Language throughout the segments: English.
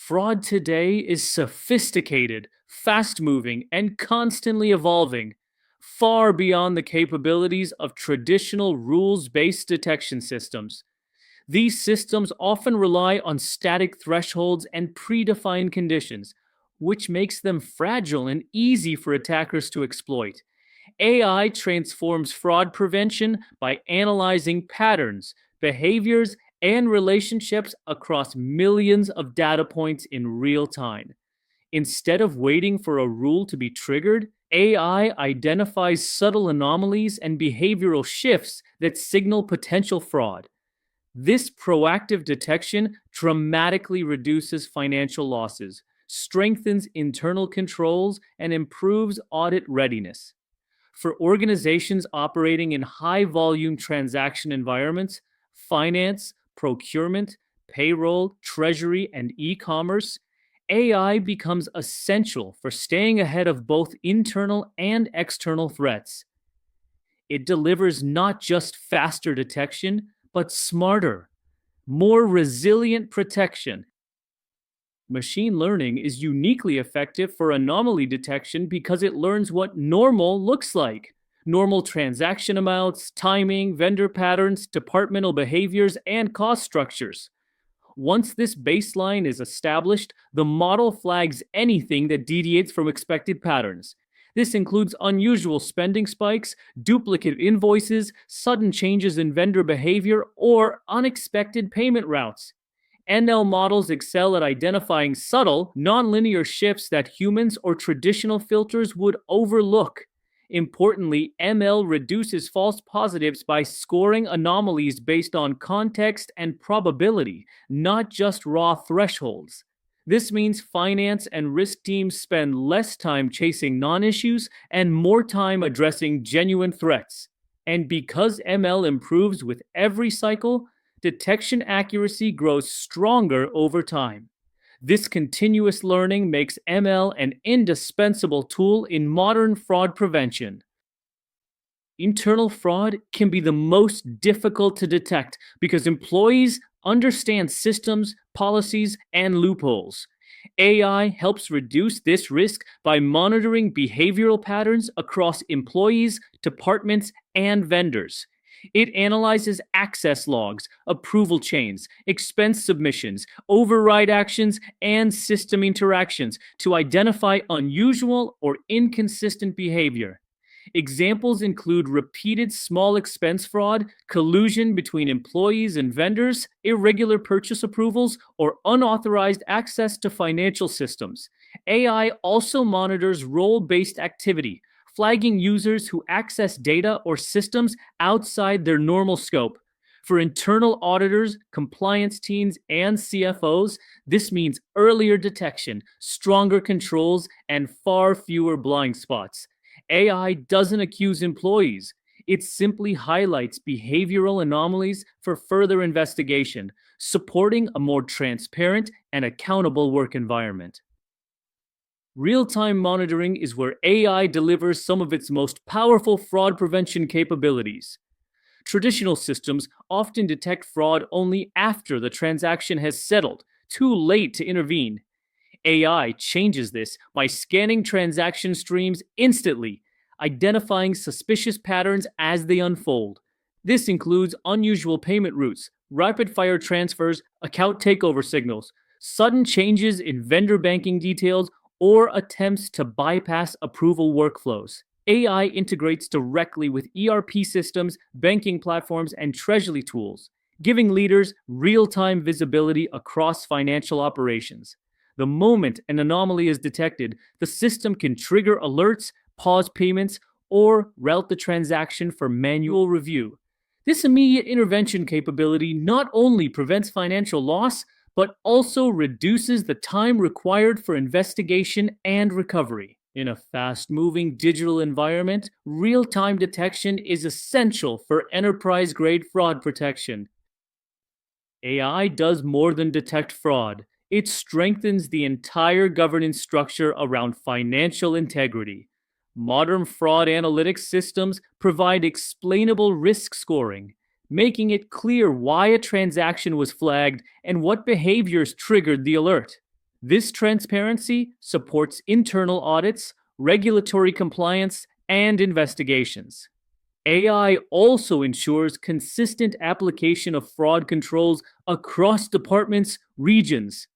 Fraud today is sophisticated, fast moving, and constantly evolving, far beyond the capabilities of traditional rules based detection systems. These systems often rely on static thresholds and predefined conditions, which makes them fragile and easy for attackers to exploit. AI transforms fraud prevention by analyzing patterns, behaviors, and relationships across millions of data points in real time. Instead of waiting for a rule to be triggered, AI identifies subtle anomalies and behavioral shifts that signal potential fraud. This proactive detection dramatically reduces financial losses, strengthens internal controls, and improves audit readiness. For organizations operating in high volume transaction environments, finance, procurement, payroll, treasury, and e commerce, AI becomes essential for staying ahead of both internal and external threats. It delivers not just faster detection, but smarter, more resilient protection. Machine learning is uniquely effective for anomaly detection because it learns what normal looks like. Normal transaction amounts, timing, vendor patterns, departmental behaviors, and cost structures. Once this baseline is established, the model flags anything that deviates from expected patterns. This includes unusual spending spikes, duplicate invoices, sudden changes in vendor behavior, or unexpected payment routes. NL models excel at identifying subtle, nonlinear shifts that humans or traditional filters would overlook. Importantly, ML reduces false positives by scoring anomalies based on context and probability, not just raw thresholds. This means finance and risk teams spend less time chasing non issues and more time addressing genuine threats. And because ML improves with every cycle, detection accuracy grows stronger over time. This continuous learning makes ML an indispensable tool in modern fraud prevention. Internal fraud can be the most difficult to detect because employees understand systems, policies, and loopholes. AI helps reduce this risk by monitoring behavioral patterns across employees, departments, and vendors. It analyzes access logs, approval chains, expense submissions, override actions, and system interactions to identify unusual or inconsistent behavior. Examples include repeated small expense fraud, collusion between employees and vendors, irregular purchase approvals, or unauthorized access to financial systems. AI also monitors role based activity, flagging users who access data or systems outside their normal scope. For internal auditors, compliance teams, and CFOs, this means earlier detection, stronger controls, and far fewer blind spots. AI doesn't accuse employees. It simply highlights behavioral anomalies for further investigation, supporting a more transparent and accountable work environment. Real-time monitoring is where AI delivers some of its most powerful fraud prevention capabilities. Traditional systems often detect fraud only after the transaction has settled, too late to intervene. AI changes this by scanning transaction streams instantly, identifying suspicious patterns as they unfold. This includes unusual payment routes, rapid-fire transfers, account takeover signals, sudden changes in vendor banking details, or attempts to bypass approval workflows. AI integrates directly with ERP systems, banking platforms, and treasury tools, giving leaders real-time visibility across financial operations. The moment an anomaly is detected, the system can trigger alerts, pause payments, or route the transaction for manual review. This immediate intervention capability not only prevents financial loss, but also reduces the time required for investigation and recovery. In a fast-moving digital environment, real-time detection is essential for enterprise-grade fraud protection. AI does more than detect fraud. It strengthens the entire governance structure around financial integrity. Modern fraud analytics systems provide explainable risk scoring, making it clear why a transaction was flagged and what behaviors triggered the alert. This transparency supports internal audits, regulatory compliance, and investigations. AI also ensures consistent application of fraud controls across departments, regions,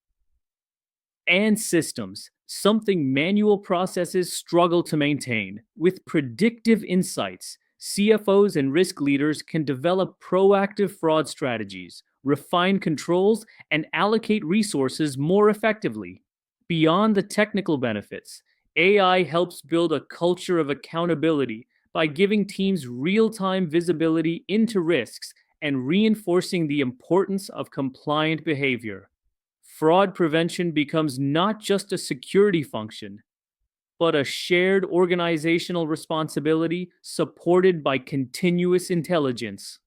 and systems, something manual processes struggle to maintain. With predictive insights, CFOs and risk leaders can develop proactive fraud strategies, refine controls, and allocate resources more effectively. Beyond the technical benefits, AI helps build a culture of accountability by giving teams real time visibility into risks and reinforcing the importance of compliant behavior. Fraud prevention becomes not just a security function, but a shared organizational responsibility supported by continuous intelligence.